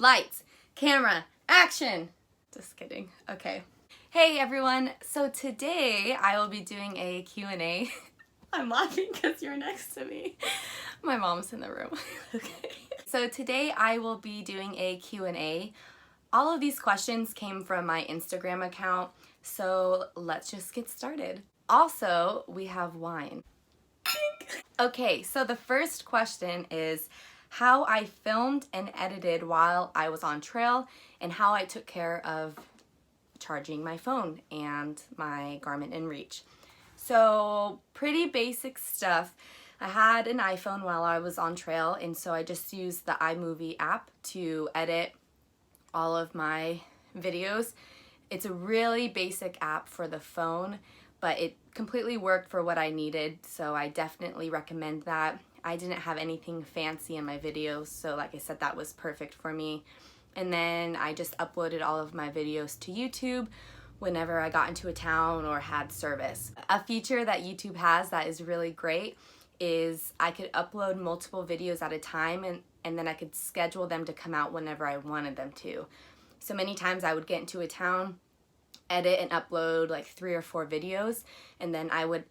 Lights, camera, action! Just kidding. Okay. Hey everyone, so today I will be doing a Q&A. I'm laughing because you're next to me. My mom's in the room. Okay. So today I will be doing a Q&A. All of these questions came from my Instagram account, so let's just get started. Also, we have wine. Okay, so the first question is how I filmed and edited while I was on trail and how I took care of charging my phone and my Garmin inReach. So pretty basic stuff. I had an iPhone while I was on trail, and so I just used the iMovie app to edit all of my videos. It's a really basic app for the phone, but it completely worked for what I needed, so I definitely recommend that. I didn't have anything fancy in my videos, so like I said, that was perfect for me. And then I just uploaded all of my videos to YouTube whenever I got into a town or had service. A feature that YouTube has that is really great is I could upload multiple videos at a time, and then I could schedule them to come out whenever I wanted them to. So many times I would get into a town, edit and upload like 3 or 4 videos, and then I would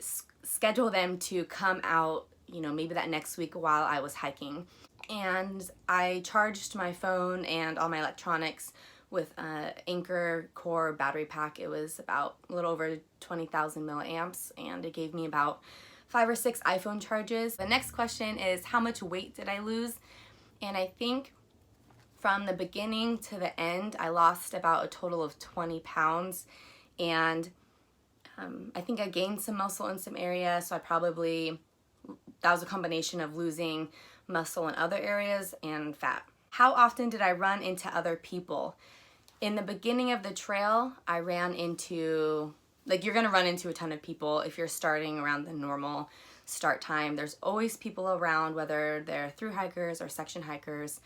schedule them to come out, you know, maybe that next week while I was hiking. And I charged my phone and all my electronics with an Anchor Core battery pack. It was about a little over 20,000 milliamps, and it gave me about 5 or 6 iPhone charges. The next question is how much weight did I lose? And I think from the beginning to the end, I lost about a total of 20 pounds. And I think I gained some muscle in some areas, so that was a combination of losing muscle in other areas and fat. How often did I run into other people? In the beginning of the trail, I ran into, like, you're gonna run into a ton of people if you're starting around the normal start time. There's always people around, whether they're thru hikers or section hikers,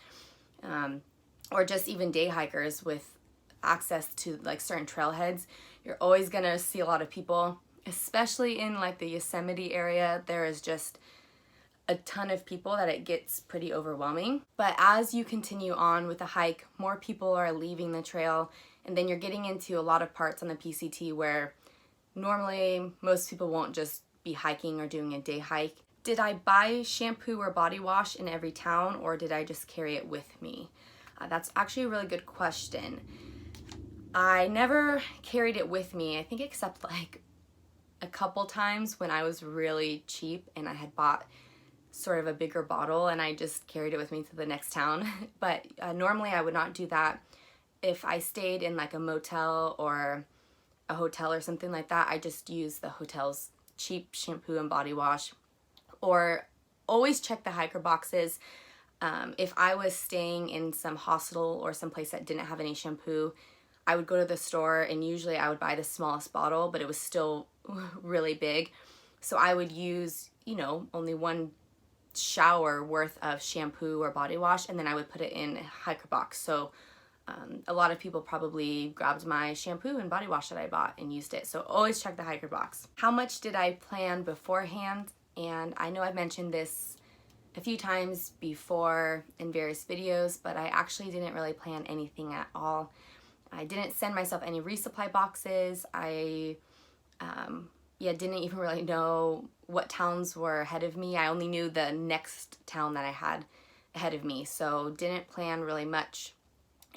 or just even day hikers with access to like certain trailheads. You're always gonna see a lot of people, especially in like the Yosemite area. There is just a ton of people that it gets pretty overwhelming. But as you continue on with the hike, more people are leaving the trail, and then you're getting into a lot of parts on the PCT where normally most people won't just be hiking or doing a day hike. Did I buy shampoo or body wash in every town, or did I just carry it with me? That's actually a really good question. I never carried it with me, I think, except like a couple times when I was really cheap and I had bought sort of a bigger bottle and I just carried it with me to the next town. But normally I would not do that. If I stayed in like a motel or a hotel or something like that, I just use the hotel's cheap shampoo and body wash. Or always check the hiker boxes. If I was staying in some hostel or some place that didn't have any shampoo, I would go to the store and usually I would buy the smallest bottle, but it was still really big. So I would use, you know, only one shower worth of shampoo or body wash, and then I would put it in a hiker box. So a lot of people probably grabbed my shampoo and body wash that I bought and used it. So always check the hiker box. How much did I plan beforehand? And I know I've mentioned this a few times before in various videos, but I actually didn't really plan anything at all. I didn't send myself any resupply boxes. I didn't even really know what towns were ahead of me. I only knew the next town that I had ahead of me, so didn't plan really much.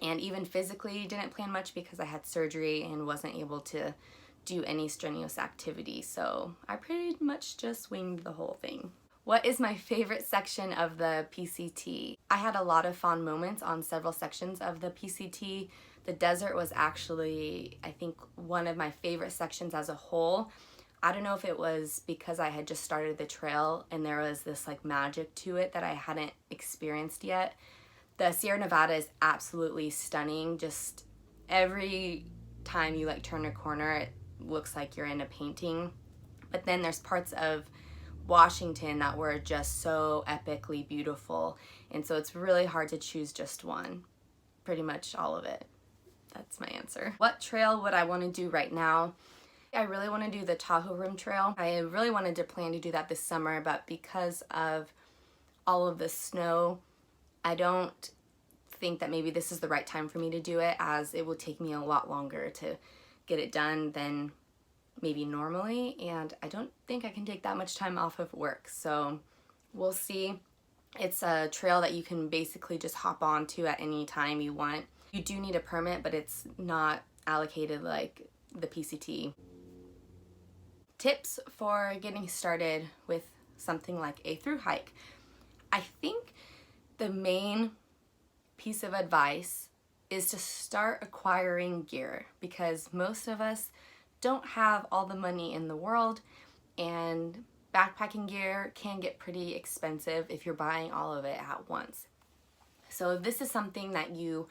And even physically didn't plan much because I had surgery and wasn't able to do any strenuous activity. So I pretty much just winged the whole thing. What is my favorite section of the PCT? I had a lot of fond moments on several sections of the PCT. The desert was actually, I think, one of my favorite sections as a whole. I don't know if it was because I had just started the trail and there was this like magic to it that I hadn't experienced yet. The Sierra Nevada is absolutely stunning. Just every time you like turn a corner, it looks like you're in a painting. But then there's parts of Washington that were just so epically beautiful, and so it's really hard to choose just one. Pretty much all of it. That's my answer. What trail would I want to do right now? I really want to do the Tahoe Rim Trail. I really wanted to plan to do that this summer, but because of all of the snow, I don't think that maybe this is the right time for me to do it, as it will take me a lot longer to get it done than maybe normally, and I don't think I can take that much time off of work, so we'll see. It's a trail that you can basically just hop onto at any time you want. You do need a permit, but it's not allocated like the PCT. Tips for getting started with something like a thru hike. I think the main piece of advice is to start acquiring gear, because most of us don't have all the money in the world, and backpacking gear can get pretty expensive if you're buying all of it at once. So if this is something that you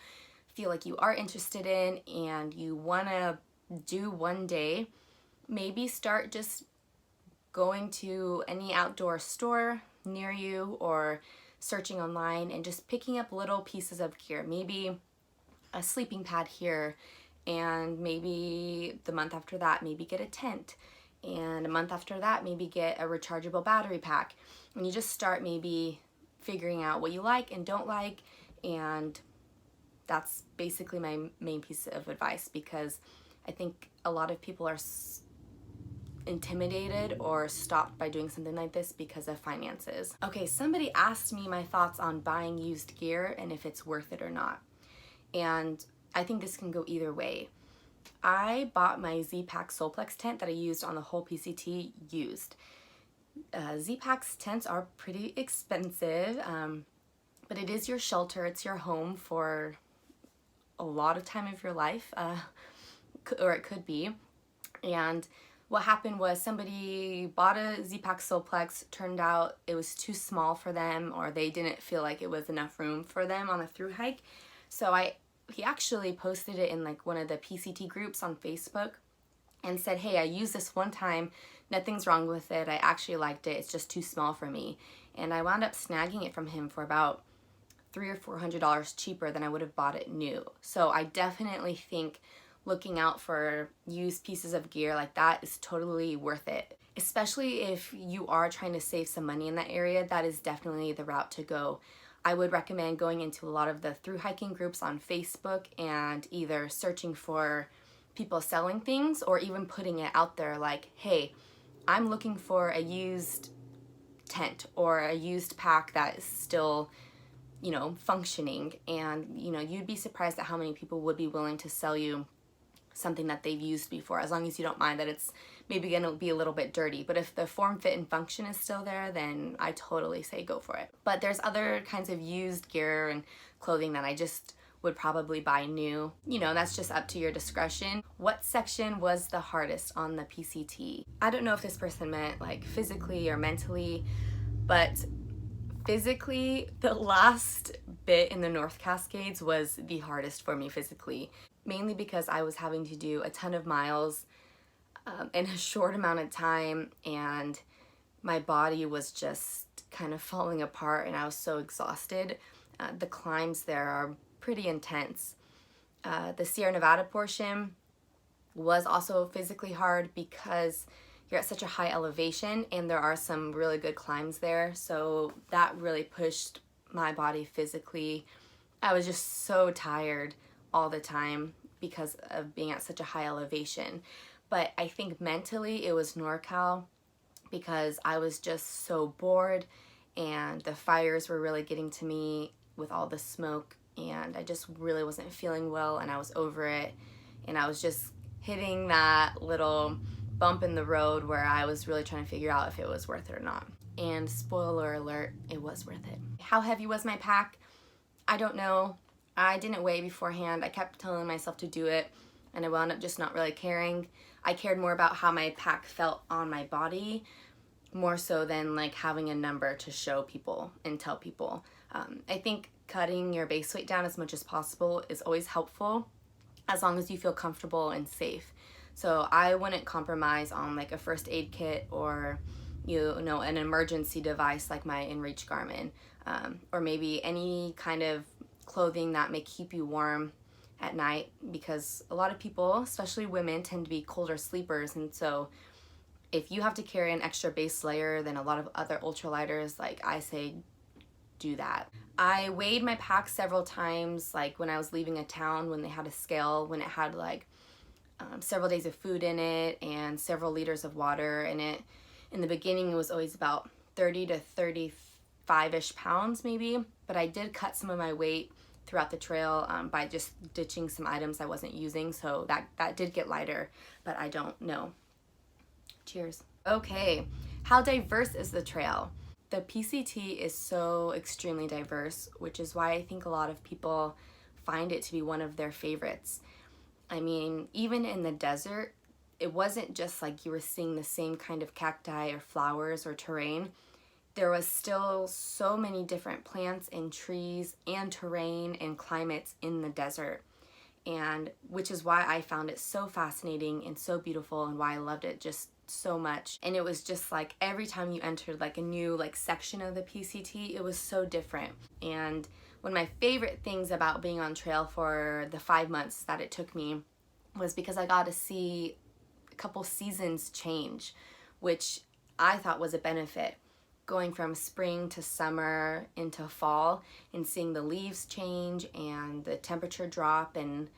feel like you are interested in and you want to do one day, maybe start just going to any outdoor store near you or searching online and just picking up little pieces of gear. Maybe a sleeping pad here, and maybe the month after that maybe get a tent, and a month after that maybe get a rechargeable battery pack, and you just start maybe figuring out what you like and don't like. And that's basically my main piece of advice, because I think a lot of people are intimidated or stopped by doing something like this because of finances. Okay, somebody asked me my thoughts on buying used gear and if it's worth it or not, and I think this can go either way. I bought my Z-Pack Solplex tent that I used on the whole PCT used. Z-Pack's tents are pretty expensive, but it is your shelter, it's your home for a lot of time of your life, or it could be. And what happened was somebody bought a Z-Pack Solplex, turned out it was too small for them, or they didn't feel like it was enough room for them on a thru hike. So he actually posted it in like one of the PCT groups on Facebook and said, hey, I used this one time, nothing's wrong with it, I actually liked it, it's just too small for me. And I wound up snagging it from him for about $300 or $400 cheaper than I would have bought it new. So I definitely think looking out for used pieces of gear like that is totally worth it. Especially if you are trying to save some money in that area, that is definitely the route to go. I would recommend going into a lot of the thru hiking groups on Facebook and either searching for people selling things, or even putting it out there like, hey, I'm looking for a used tent or a used pack that is still, you know, functioning. And, you know, you'd be surprised at how many people would be willing to sell you something that they've used before, as long as you don't mind that it's maybe gonna be a little bit dirty. But if the form, fit, and function is still there, then I totally say go for it. But there's other kinds of used gear and clothing that I just would probably buy new. You know, that's just up to your discretion. What section was the hardest on the PCT? I don't know if this person meant like physically or mentally, but physically, the last bit in the North Cascades was the hardest for me physically, mainly because I was having to do a ton of miles in a short amount of time, and my body was just kind of falling apart and I was so exhausted. The climbs there are pretty intense. The Sierra Nevada portion was also physically hard because you're at such a high elevation and there are some really good climbs there, so that really pushed my body physically. I was just so tired all the time because of being at such a high elevation. But I think mentally it was NorCal, because I was just so bored and the fires were really getting to me with all the smoke, and I just really wasn't feeling well and I was over it, and I was just hitting that little bump in the road where I was really trying to figure out if it was worth it or not. And spoiler alert, it was worth it. How heavy was my pack? I don't know. I didn't weigh beforehand. I kept telling myself to do it and I wound up just not really caring. I cared more about how my pack felt on my body, more so than like having a number to show people and tell people. I think cutting your base weight down as much as possible is always helpful, as long as you feel comfortable and safe. So I wouldn't compromise on like a first aid kit or, you know, an emergency device like my InReach Garmin, or maybe any kind of clothing that may keep you warm at night, because a lot of people, especially women, tend to be colder sleepers, and so if you have to carry an extra base layer than a lot of other ultralighters, like I say, do that. I weighed my pack several times, like when I was leaving a town, when they had a scale, when it had like several days of food in it and several liters of water in it. In the beginning, it was always about 30 to 35-ish pounds maybe, but I did cut some of my weight throughout the trail by just ditching some items I wasn't using, so that did get lighter, but I don't know. Cheers. Okay, how diverse is the trail? The PCT is so extremely diverse, which is why I think a lot of people find it to be one of their favorites. I mean, even in the desert, it wasn't just like you were seeing the same kind of cacti or flowers or terrain. There was still so many different plants and trees and terrain and climates in the desert, and which is why I found it so fascinating and so beautiful, and why I loved it just so much. And it was just like every time you entered like a new like section of the PCT, it was so different. And one of my favorite things about being on trail for the 5 months that it took me was because I got to see a couple seasons change, which I thought was a benefit. Going from spring to summer into fall and seeing the leaves change and the temperature drop, and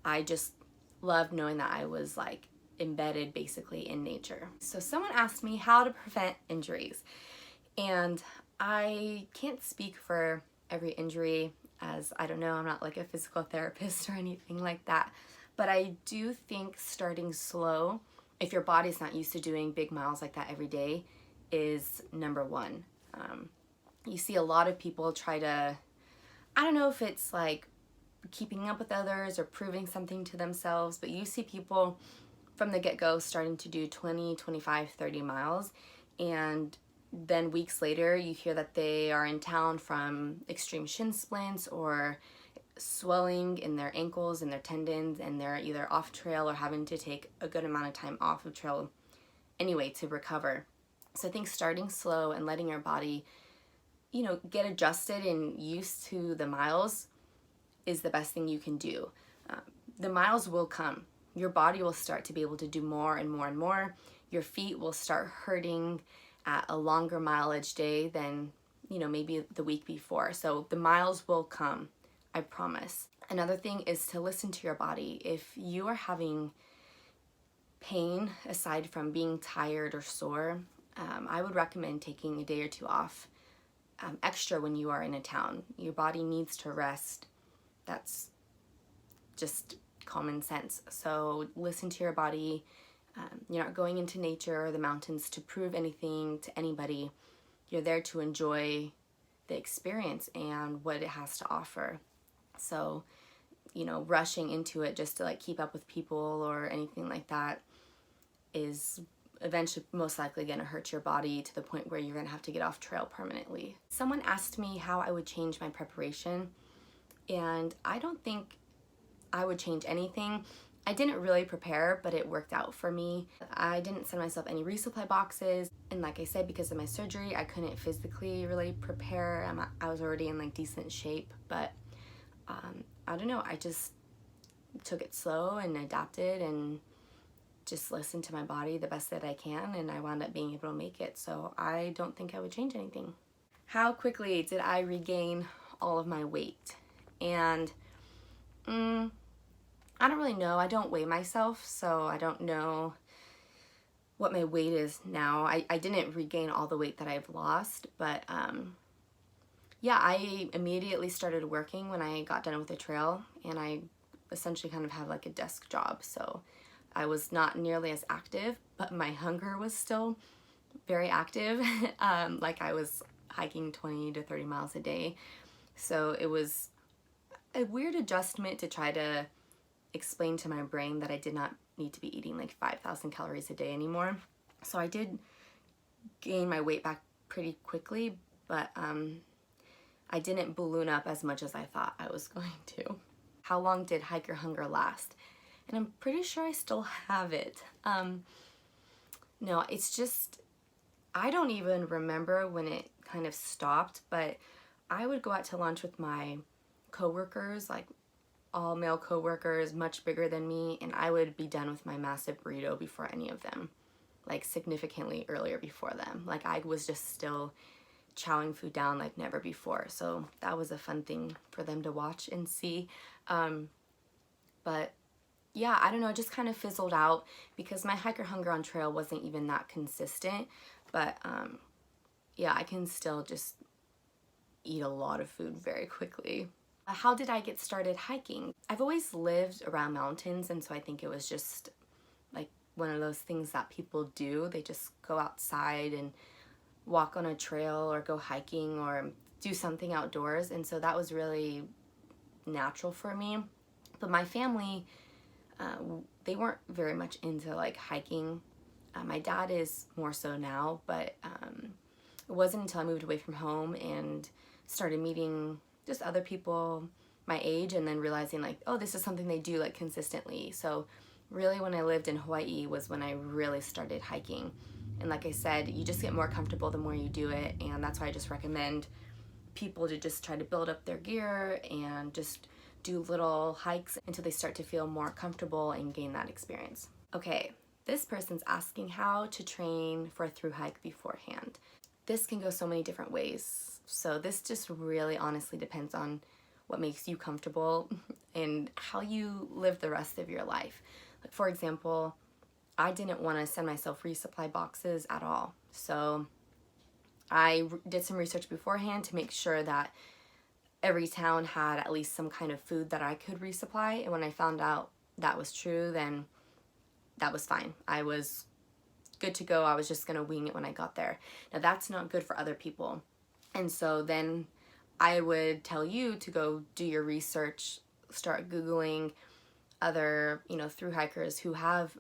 I just loved knowing that I was like embedded basically in nature. So someone asked me how to prevent injuries, and I can't speak for every injury, as I don't know, I'm not like a physical therapist or anything like that, but I do think starting slow, if your body's not used to doing big miles like that every day, is number one. You see a lot of people try to, I don't know if it's like keeping up with others or proving something to themselves, but you see people from the get-go starting to do 20, 25, 30 miles, and then weeks later you hear that they are in town from extreme shin splints or swelling in their ankles and their tendons, and they're either off trail or having to take a good amount of time off of trail anyway to recover. So I think starting slow and letting your body, you know, get adjusted and used to the miles is the best thing you can do. The miles will come. Your body will start to be able to do more and more and more. Your feet will start hurting at a longer mileage day than, you know, maybe the week before. So the miles will come, I promise. Another thing is to listen to your body. If you are having pain, aside from being tired or sore, I would recommend taking a day or two off extra when you are in a town. Your body needs to rest. That's just common sense. So listen to your body. You're not going into nature or the mountains to prove anything to anybody. You're there to enjoy the experience and what it has to offer. So, you know, rushing into it just to like keep up with people or anything like that is eventually most likely going to hurt your body to the point where you're going to have to get off trail permanently. Someone asked me how I would change my preparation, and I don't think I would change anything. I didn't really prepare, but it worked out for me. I didn't send myself any resupply boxes, and like I said, because of my surgery, I couldn't physically really prepare. I was already in like decent shape, but I don't know, I just took it slow and adapted and just listened to my body the best that I can, and I wound up being able to make it. So I don't think I would change anything. How quickly did I regain all of my weight? And I don't really know. I don't weigh myself, so I don't know what my weight is now. I didn't regain all the weight that I've lost, but yeah, I immediately started working when I got done with the trail, and I essentially kind of have like a desk job, so I was not nearly as active, but my hunger was still very active. Like I was hiking 20 to 30 miles a day. So it was a weird adjustment to try to explain to my brain that I did not need to be eating like 5,000 calories a day anymore. So I did gain my weight back pretty quickly, but I didn't balloon up as much as I thought I was going to. How long did hiker hunger last? And I'm pretty sure I still have it. No, it's just, I don't even remember when it kind of stopped, but I would go out to lunch with my coworkers, like all male coworkers, much bigger than me, and I would be done with my massive burrito before any of them, like significantly earlier before them. Like I was just still chowing food down like never before. So that was a fun thing for them to watch and see. But yeah, I don't know, it just kind of fizzled out because my hiker hunger on trail wasn't even that consistent. But yeah, I can still just eat a lot of food very quickly. How did I get started hiking? I've always lived around mountains, and so I think it was just like one of those things that people do. They just go outside and walk on a trail or go hiking or do something outdoors, and so that was really natural for me. But my family, they weren't very much into like hiking. My dad is more so now, but it wasn't until I moved away from home and started meeting just other people my age and then realizing like, oh, this is something they do like consistently. So really when I lived in Hawaii was when I really started hiking. And like I said, you just get more comfortable the more you do it, and that's why I just recommend people to just try to build up their gear and just do little hikes until they start to feel more comfortable and gain that experience. Okay, this person's asking how to train for a thru hike beforehand. This can go so many different ways. So this just really honestly depends on what makes you comfortable and how you live the rest of your life. Like for example, I didn't want to send myself resupply boxes at all. So I did some research beforehand to make sure that every town had at least some kind of food that I could resupply. And when I found out that was true, then that was fine. I was good to go. I was just going to wing it when I got there. Now that's not good for other people. And so then I would tell you to go do your research, start Googling other, thru hikers who have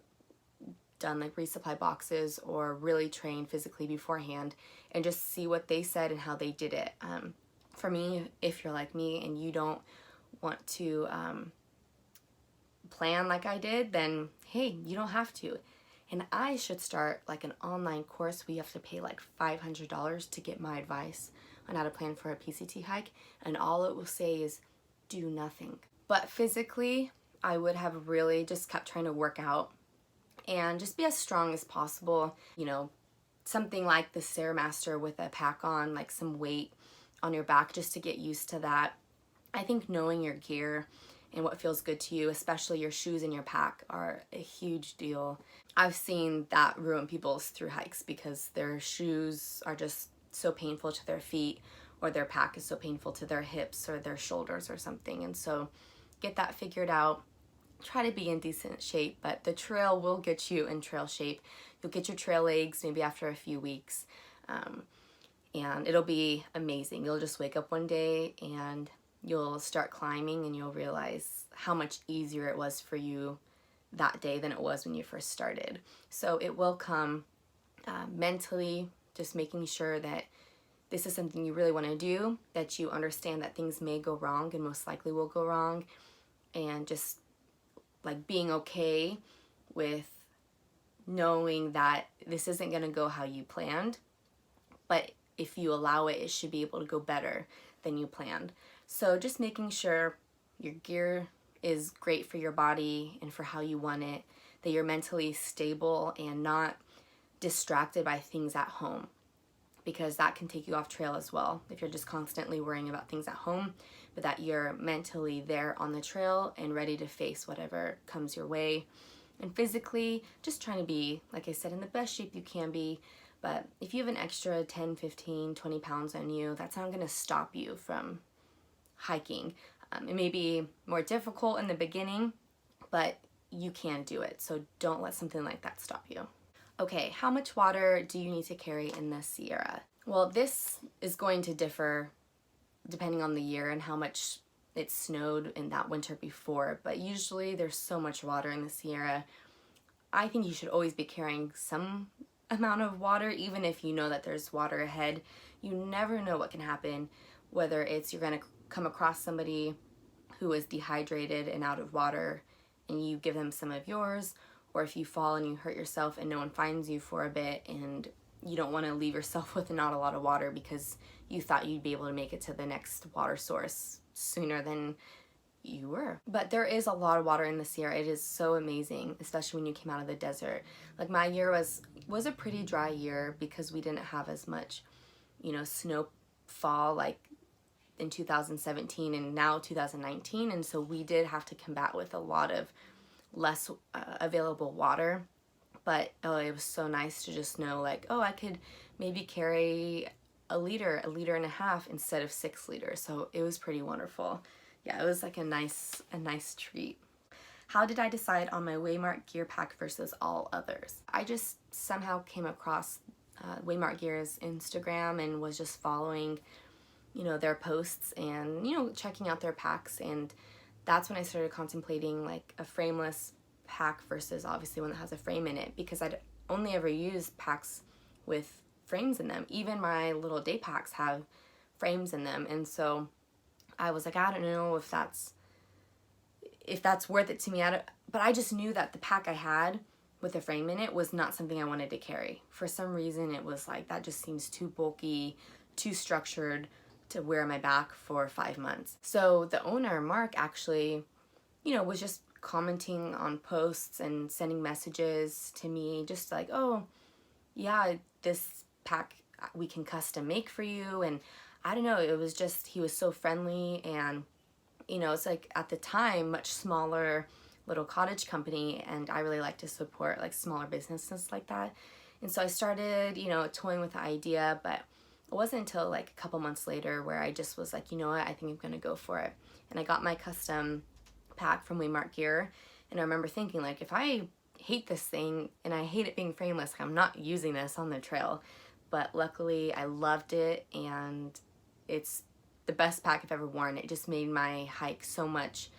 done like resupply boxes or really trained physically beforehand, and just see what they said and how they did it. For me, if you're like me and you don't want to plan like I did, then hey, you don't have to. And I should start like an online course. We have to pay like $500 to get my advice on how to plan for a PCT hike, and all it will say is do nothing. But physically, I would have really just kept trying to work out and just be as strong as possible. Something like the Stairmaster with a pack on, like some weight on your back just to get used to that. I think knowing your gear and what feels good to you, especially your shoes and your pack, are a huge deal. I've seen that ruin people's thru hikes because their shoes are just so painful to their feet, or their pack is so painful to their hips or their shoulders or something. And so get that figured out. Try to be in decent shape, but the trail will get you in trail shape. You'll get your trail legs maybe after a few weeks, and it'll be amazing. You'll just wake up one day and you'll start climbing and you'll realize how much easier it was for you that day than it was when you first started. So it will come mentally, just making sure that this is something you really want to do, that you understand that things may go wrong and most likely will go wrong, and just like being okay with knowing that this isn't going to go how you planned, but if you allow it, it should be able to go better than you planned. So just making sure your gear is great for your body and for how you want it, that you're mentally stable and not distracted by things at home, because that can take you off trail as well if you're just constantly worrying about things at home, but that you're mentally there on the trail and ready to face whatever comes your way. And physically, just trying to be, like I said, in the best shape you can be. But if you have an extra 10, 15, 20 pounds on you, that's not going to stop you from hiking. It may be more difficult in the beginning, but you can do it. So don't let something like that stop you. Okay, how much water do you need to carry in the Sierra? Well, this is going to differ depending on the year and how much it snowed in that winter before, but usually there's so much water in the Sierra. I think you should always be carrying some amount of water, even if you know that there's water ahead. You never know what can happen, whether it's you're going to come across somebody who is dehydrated and out of water and you give them some of yours, or if you fall and you hurt yourself and no one finds you for a bit and you don't want to leave yourself with not a lot of water because you thought you'd be able to make it to the next water source sooner than you were. But there is a lot of water in the Sierra. It is so amazing, especially when you came out of the desert. Like my year was a pretty dry year because we didn't have as much snowfall like in 2017 and now 2019, and so we did have to combat with a lot of less available water. But it was so nice to just know like, oh, I could maybe carry a liter and a half instead of 6 liters. So it was pretty wonderful. Yeah, it was like a nice treat. How did I decide on my Waymark Gear pack versus all others? I just somehow came across Waymark Gear's Instagram and was just following, their posts and, checking out their packs. And that's when I started contemplating like a frameless pack versus obviously one that has a frame in it, because I'd only ever used packs with frames in them. Even my little day packs have frames in them. And so I was like, I don't know if that's worth it to me. But I just knew that the pack I had with a frame in it was not something I wanted to carry. For some reason, it was like, that just seems too bulky, too structured to wear on my back for 5 months. So the owner, Mark, actually, was just commenting on posts and sending messages to me, just like, oh, yeah, this pack we can custom make for you. And I don't know, it was just, he was so friendly. And it's like at the time much smaller little cottage company, and I really like to support like smaller businesses like that. And so I started toying with the idea, but it wasn't until like a couple months later where I just was like, you know what, I think I'm gonna go for it. And I got my custom pack from Waymark Gear, and I remember thinking like, if I hate this thing and I hate it being frameless, I'm not using this on the trail. But luckily I loved it, and it's the best pack I've ever worn. It just made my hike so much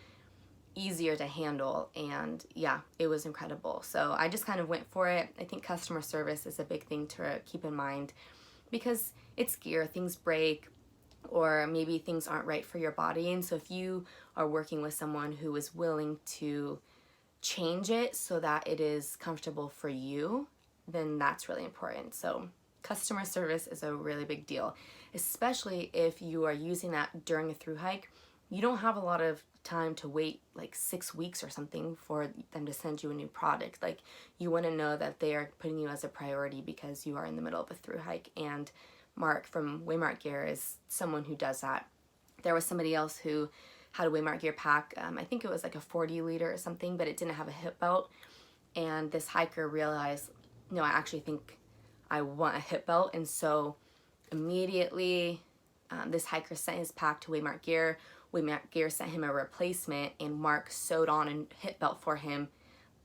easier to handle, and yeah, it was incredible. So I just kind of went for it. I think customer service is a big thing to keep in mind, because it's gear, things break, or maybe things aren't right for your body. And so if you are working with someone who is willing to change it so that it is comfortable for you, then that's really important. So customer service is a really big deal, especially if you are using that during a thru hike. You don't have a lot of time to wait like 6 weeks or something for them to send you a new product. Like, you want to know that they are putting you as a priority because you are in the middle of a thru hike. And Mark from Waymark Gear is someone who does that. There was somebody else who had a Waymark Gear pack. I think it was like a 40 liter or something, but it didn't have a hip belt. And this hiker realized, no, I actually think I want a hip belt. And so immediately this hiker sent his pack to Waymark Gear. Waymark Gear sent him a replacement, and Mark sewed on a hip belt for him,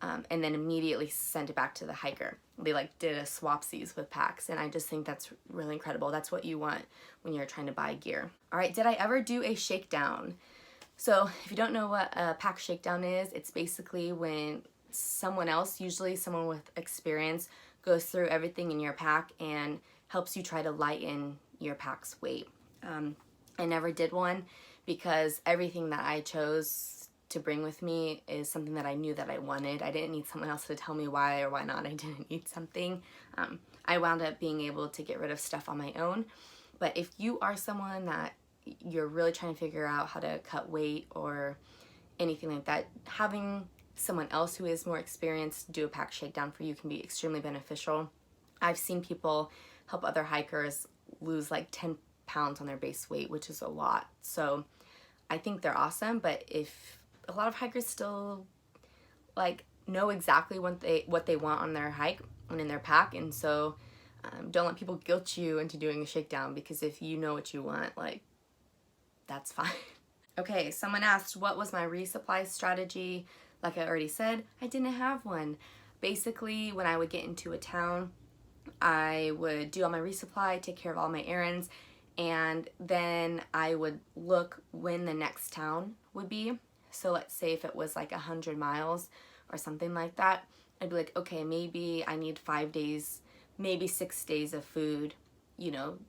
and then immediately sent it back to the hiker. They like did a swapsies with packs, and I just think that's really incredible. That's what you want when you're trying to buy gear. All right, did I ever do a shakedown? So if you don't know what a pack shakedown is, it's basically when someone else, usually someone with experience, goes through everything in your pack and helps you try to lighten your pack's weight. I never did one because everything that I chose to bring with me is something that I knew that I wanted. I didn't need someone else to tell me why or why not I didn't need something. I wound up being able to get rid of stuff on my own. But if you are someone that you're really trying to figure out how to cut weight or anything like that, having someone else who is more experienced do a pack shakedown for you can be extremely beneficial. I've seen people help other hikers lose like 10 pounds on their base weight, which is a lot. So I think they're awesome, but if a lot of hikers still like know exactly what they want on their hike and in their pack, and so don't let people guilt you into doing a shakedown, because if you know what you want, like, that's fine. Okay, someone asked what was my resupply strategy. Like I already said, I didn't have one. Basically, when I would get into a town, I would do all my resupply, take care of all my errands, and then I would look when the next town would be. So let's say if it was like 100 miles or something like that, I'd be like, okay, maybe I need 5 days, maybe 6 days of food,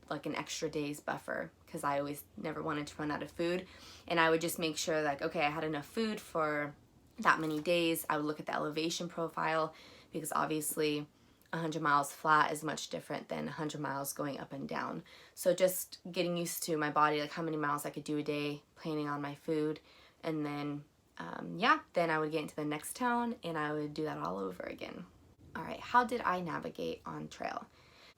like an extra day's buffer, because I always never wanted to run out of food. And I would just make sure like, okay, I had enough food for that many days. I would look at the elevation profile, because obviously 100 miles flat is much different than 100 miles going up and down. So just getting used to my body, like how many miles I could do a day, planning on my food, and then then I would get into the next town and I would do that all over again. All right, how did I navigate on trail?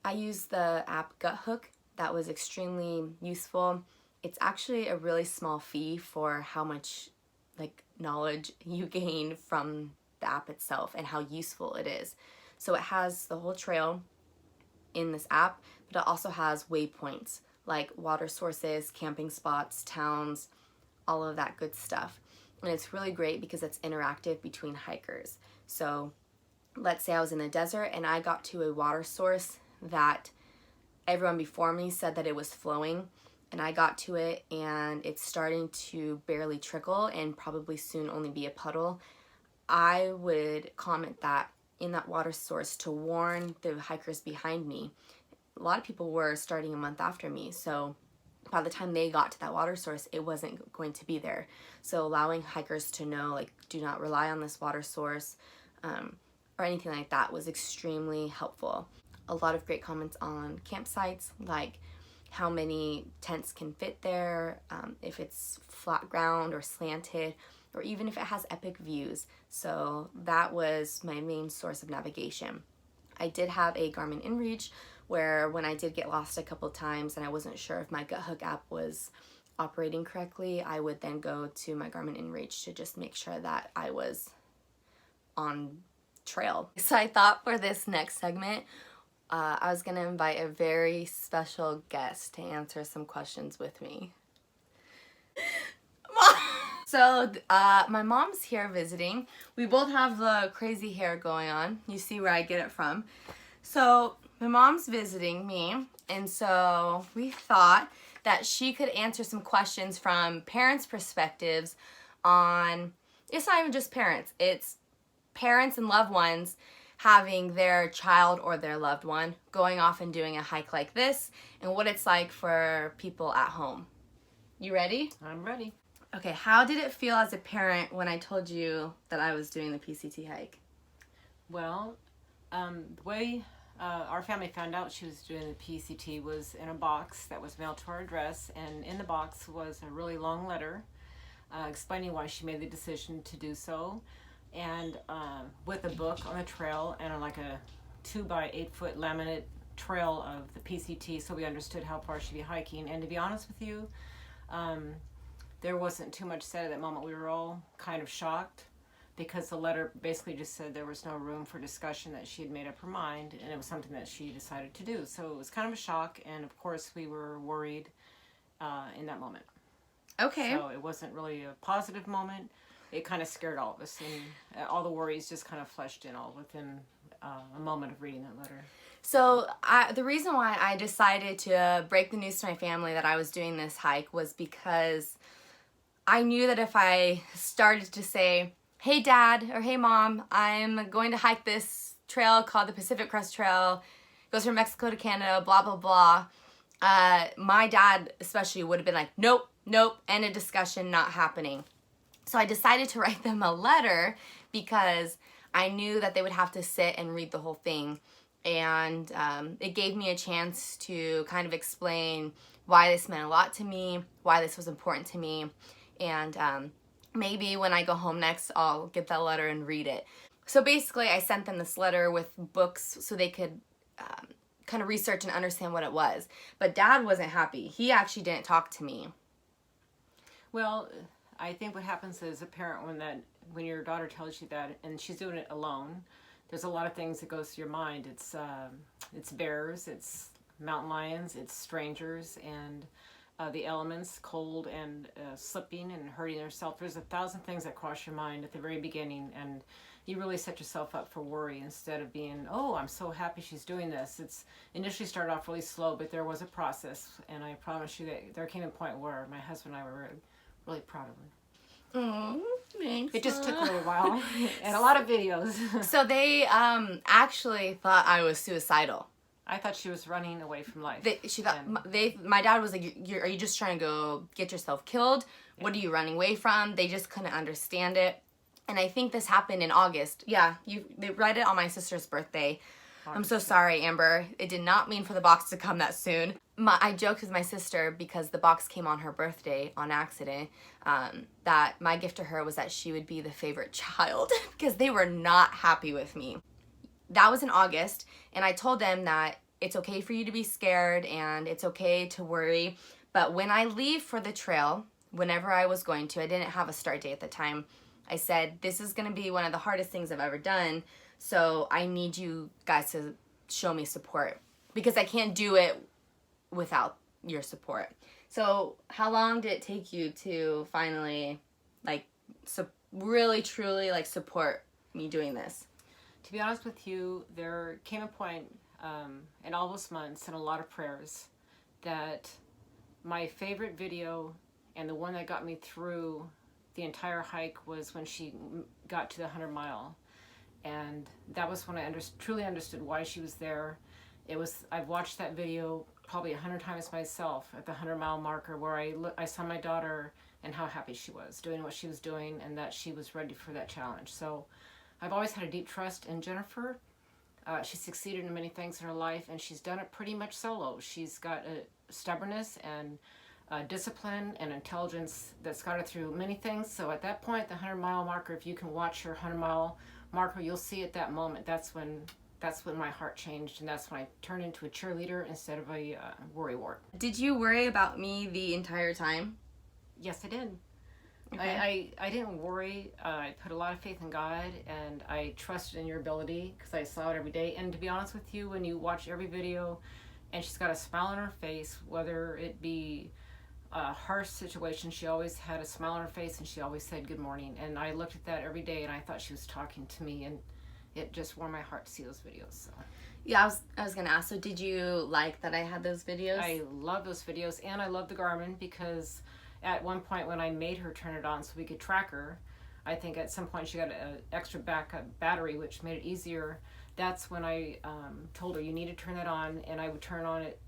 I use the app Gut Hook. that was extremely useful. It's actually a really small fee for how much like knowledge you gain from the app itself and how useful it is. So it has the whole trail in this app, but it also has waypoints like water sources, camping spots, towns, all of that good stuff. And it's really great because it's interactive between hikers. So let's say I was in the desert and I got to a water source that everyone before me said that it was flowing, and I got to it and it's starting to barely trickle and probably soon only be a puddle. I would comment that in that water source to warn the hikers behind me. A lot of people were starting a month after me, so by the time they got to that water source, it wasn't going to be there. So allowing hikers to know, like, do not rely on this water source or anything like that was extremely helpful. A lot of great comments on campsites, like how many tents can fit there, if it's flat ground or slanted, or even if it has epic views. So that was my main source of navigation. I did have a Garmin InReach where when I did get lost a couple times and I wasn't sure if my GutHook app was operating correctly, I would then go to my Garmin InReach to just make sure that I was on trail. So I thought for this next segment, I was gonna invite a very special guest to answer some questions with me. So my mom's here visiting. We both have the crazy hair going on. You see where I get it from. So my mom's visiting me, and so we thought that she could answer some questions from parents' perspectives on, it's not even just parents, it's parents and loved ones having their child or their loved one going off and doing a hike like this, and what it's like for people at home. You ready? I'm ready. Okay, how did it feel as a parent when I told you that I was doing the PCT hike? Well, the way our family found out she was doing the PCT was in a box that was mailed to our address, and in the box was a really long letter explaining why she made the decision to do so, and with a book on the trail and like a 2 by 8 foot laminate trail of the PCT, so we understood how far she'd be hiking. And to be honest with you, there wasn't too much said at that moment. We were all kind of shocked because the letter basically just said there was no room for discussion, that she had made up her mind, and it was something that she decided to do. So it was kind of a shock, and of course we were worried in that moment. Okay. So it wasn't really a positive moment. It kind of scared all of us, and all the worries just kind of fleshed in all within a moment of reading that letter. So the reason why I decided to break the news to my family that I was doing this hike was because I knew that if I started to say, hey Dad, or hey Mom, I'm going to hike this trail called the Pacific Crest Trail, it goes from Mexico to Canada, blah, blah, blah, my dad especially would have been like, nope, end of discussion, not happening. So I decided to write them a letter because I knew that they would have to sit and read the whole thing. And it gave me a chance to kind of explain why this meant a lot to me, why this was important to me. And maybe when I go home next, I'll get that letter and read it. So basically, I sent them this letter with books so they could kind of research and understand what it was. But Dad wasn't happy. He actually didn't talk to me. Well, I think what happens as a parent when your daughter tells you that, and she's doing it alone, there's a lot of things that goes through your mind. It's bears, it's mountain lions, it's strangers, and the elements, cold and slipping and hurting yourself. There's 1,000 things that cross your mind at the very beginning, and you really set yourself up for worry instead of being, oh, I'm so happy she's doing this. It's initially started off really slow, but there was a process, and I promise you that there came a point where my husband and I were really proud of her. Oh, thanks. It just took a little while and a lot of videos. So they actually thought I was suicidal. I thought she was running away from life. My dad was like, are you just trying to go get yourself killed? Yeah. What are you running away from? They just couldn't understand it. And I think this happened in August. Yeah, they read it on my sister's birthday. I'm so sorry, Amber. It did not mean for the box to come that soon. I joked with my sister because the box came on her birthday on accident, that my gift to her was that she would be the favorite child because they were not happy with me. That was in August, and I told them that it's okay for you to be scared and it's okay to worry. But when I leave for the trail, whenever I was going to, I didn't have a start date at the time. I said, this is going to be one of the hardest things I've ever done. So I need you guys to show me support because I can't do it without your support. So how long did it take you to finally like really truly like support me doing this? To be honest with you, there came a point in all those months and a lot of prayers that my favorite video and the one that got me through the entire hike was when she got to the 100-mile. And that was when I truly understood why she was there. I've watched that video probably 100 times myself at the 100-mile marker, where I saw my daughter and how happy she was doing what she was doing and that she was ready for that challenge. So I've always had a deep trust in Jennifer. She's succeeded in many things in her life, and she's done it pretty much solo. She's got a stubbornness and discipline and intelligence that's got her through many things. So at that point, the 100-mile marker, if you can watch her 100-mile marker, you'll see at that moment, that's when my heart changed, and that's when I turned into a cheerleader instead of a worrywart. Did you worry about me the entire time? Yes, I did. Okay. I didn't worry. I put a lot of faith in God, and I trusted in your ability because I saw it every day. And to be honest with you, when you watch every video and she's got a smile on her face, whether it be a harsh situation, she always had a smile on her face and she always said good morning. And I looked at that every day and I thought she was talking to me, and it just warmed my heart to see those videos. So. Yeah, I was gonna ask, so did you like that I had those videos? I love those videos, and I love the Garmin because at one point when I made her turn it on so we could track her, I think at some point she got an extra backup battery, which made it easier. That's when I told her, you need to turn that on, and I would turn on it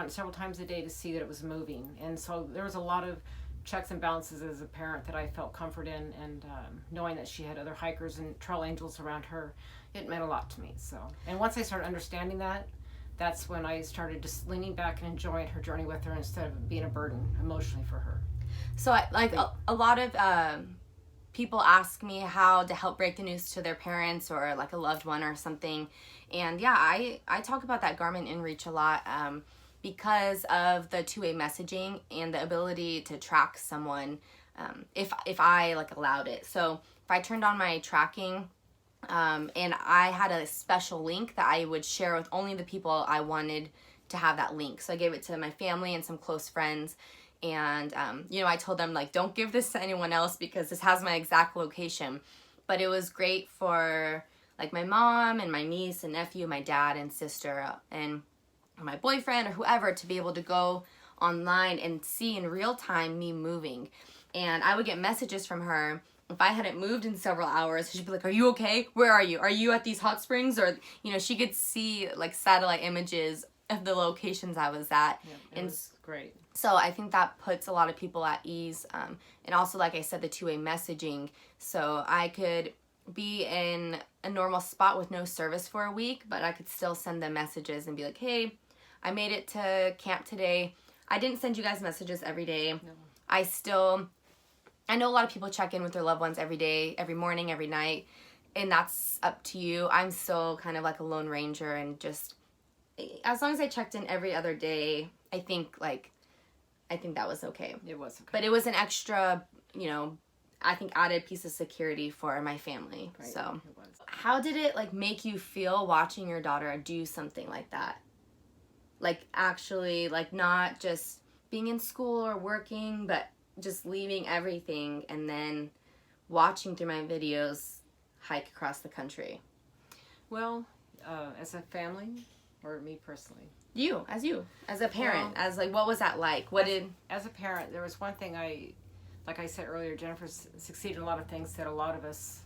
several times a day to see that it was moving. And so there was a lot of checks and balances as a parent that I felt comfort in, and knowing that she had other hikers and trail angels around her, it meant a lot to me. So, and once I started understanding that, that's when I started just leaning back and enjoying her journey with her instead of being a burden emotionally for her. So a lot of people ask me how to help break the news to their parents or like a loved one or something. And yeah, I talk about that Garmin InReach a lot because of the two-way messaging and the ability to track someone if I like allowed it. So if I turned on my tracking and I had a special link that I would share with only the people I wanted to have that link. So I gave it to my family and some close friends. And, I told them, like, don't give this to anyone else because this has my exact location. But it was great for, like, my mom and my niece and nephew, my dad and sister, and my boyfriend or whoever to be able to go online and see in real time me moving. And I would get messages from her. If I hadn't moved in several hours, she'd be like, are you okay? Where are you? Are you at these hot springs? Or, she could see, like, satellite images of the locations I was at. Yeah, it was great. So I think that puts a lot of people at ease. And also, like I said, the two-way messaging. So I could be in a normal spot with no service for a week, but I could still send them messages and be like, hey, I made it to camp today. I didn't send you guys messages every day. No. I know a lot of people check in with their loved ones every day, every morning, every night, and that's up to you. I'm still kind of like a lone ranger, and just as long as I checked in every other day, I think that was okay. It was okay. But it was an extra, I think added piece of security for my family. Right. So it was. How did it like make you feel watching your daughter do something like that? Like actually like not just being in school or working, but just leaving everything and then watching through my videos hike across the country. Well, as a family or me personally? As a parent, as like, what was that like? As a parent, there was one thing like I said earlier, Jennifer's succeeded in a lot of things that a lot of us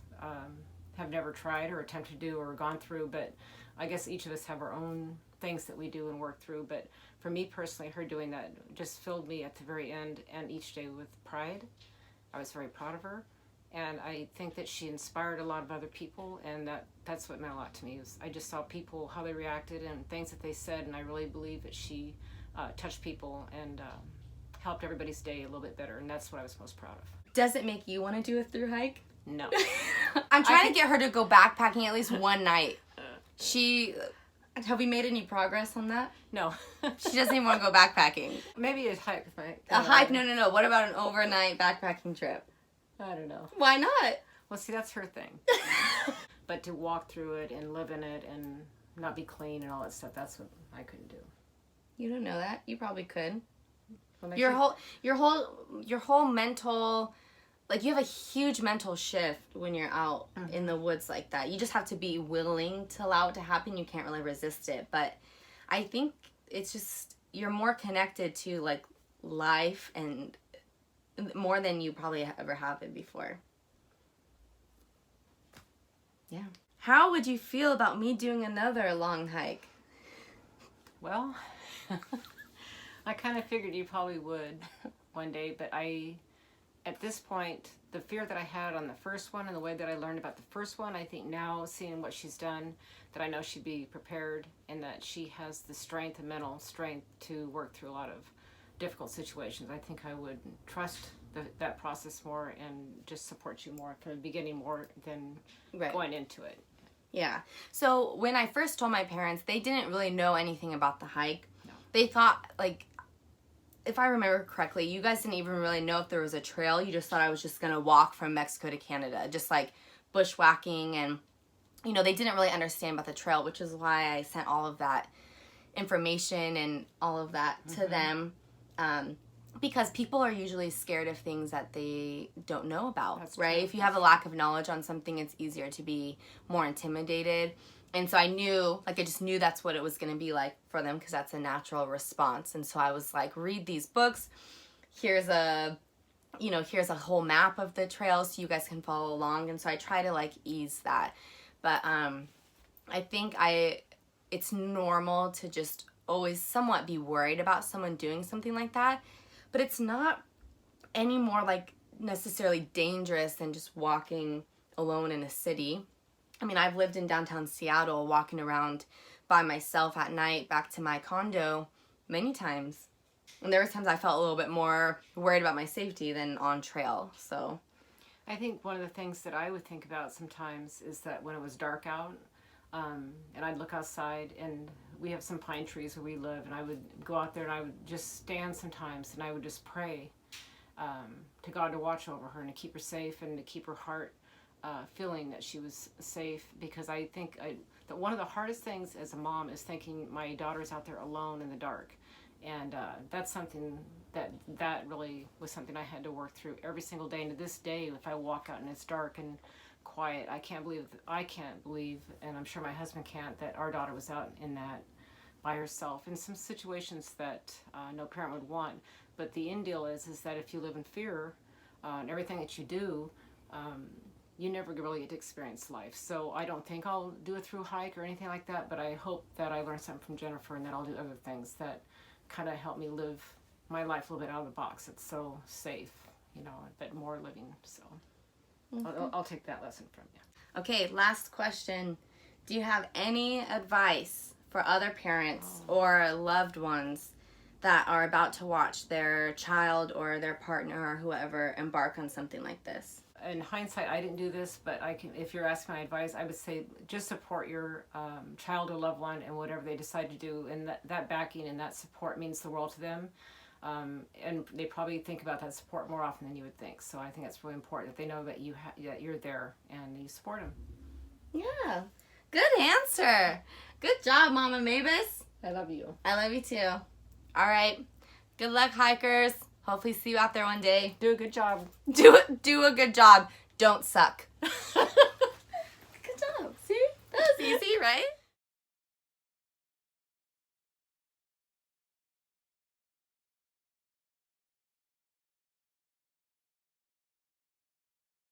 have never tried or attempted to do or gone through, but I guess each of us have our own things that we do and work through. But for me personally, her doing that just filled me at the very end and each day with pride. I was very proud of her. And I think that she inspired a lot of other people, and that's what meant a lot to me. I just saw people, how they reacted and things that they said, and I really believe that she touched people and helped everybody's day a little bit better, and that's what I was most proud of. Does it make you want to do a thru-hike? No. I'm trying to get her to go backpacking at least one night. Have we made any progress on that? No. She doesn't even want to go backpacking. Maybe a hike with my... A hike? No. What about an overnight backpacking trip? I don't know. Why not? Well, see, that's her thing. But to walk through it and live in it and not be clean and all that stuff, that's what I couldn't do. You don't know that. You probably could. Well, Your whole mental, like, you have a huge mental shift when you're out in the woods like that. You just have to be willing to allow it to happen. You can't really resist it. But I think it's just, you're more connected to, like, life and more than you probably ever have been before. Yeah. How would you feel about me doing another long hike? Well, I kind of figured you probably would one day, but at this point, the fear that I had on the first one and the way that I learned about the first one, I think now, seeing what she's done, that I know she'd be prepared and that she has the strength and mental strength to work through a lot of difficult situations. I think I would trust that process more and just support you more from the beginning more than going into it. Yeah. So when I first told my parents, they didn't really know anything about the hike. No. They thought, like, if I remember correctly, you guys didn't even really know if there was a trail. You just thought I was just going to walk from Mexico to Canada, just like bushwhacking. And, you know, they didn't really understand about the trail, which is why I sent all of that information and all of that to them. Because people are usually scared of things that they don't know about, That's right? true. If you have a lack of knowledge on something, it's easier to be more intimidated. And so I knew, like, I just knew that's what it was going to be like for them because that's a natural response. And so I was like, read these books. Here's a whole map of the trail so you guys can follow along. And so I try to, like, ease that. But I think it's normal to just always somewhat be worried about someone doing something like that. But it's not any more, like, necessarily dangerous than just walking alone in a city. I mean, I've lived in downtown Seattle walking around by myself at night back to my condo many times. And there was times I felt a little bit more worried about my safety than on trail, so. I think one of the things that I would think about sometimes is that when it was dark out, and I'd look outside, and we have some pine trees where we live, and I would go out there and I would just stand sometimes and I would just pray to God to watch over her and to keep her safe and to keep her heart feeling that she was safe, because I think that one of the hardest things as a mom is thinking my daughter's out there alone in the dark, and that's something that really was something I had to work through every single day. And to this day, if I walk out and it's dark and quiet, I can't believe, and I'm sure my husband can't, that our daughter was out in that by herself in some situations that no parent would want. But the end deal is that if you live in fear and everything that you do, you never really get to experience life. So I don't think I'll do a through hike or anything like that, but I hope that I learned something from Jennifer and that I'll do other things that kind of help me live my life a little bit out of the box. It's so safe, you know, but more living. So I'll take that lesson from you. Okay, last question. Do you have any advice for other parents or loved ones that are about to watch their child or their partner or whoever embark on something like this? In hindsight, I didn't do this, but if you're asking my advice, I would say just support your child or loved one and whatever they decide to do, and that backing and that support means the world to them. And they probably think about that support more often than you would think. So I think it's really important that they know that that you're there and you support them. Yeah, good answer. Good job, Mama Mavis. I love you. I love you too. All right, good luck, hikers. Hopefully see you out there one day. Do a good job. Do a good job. Don't suck. Good job. See? That was easy, right?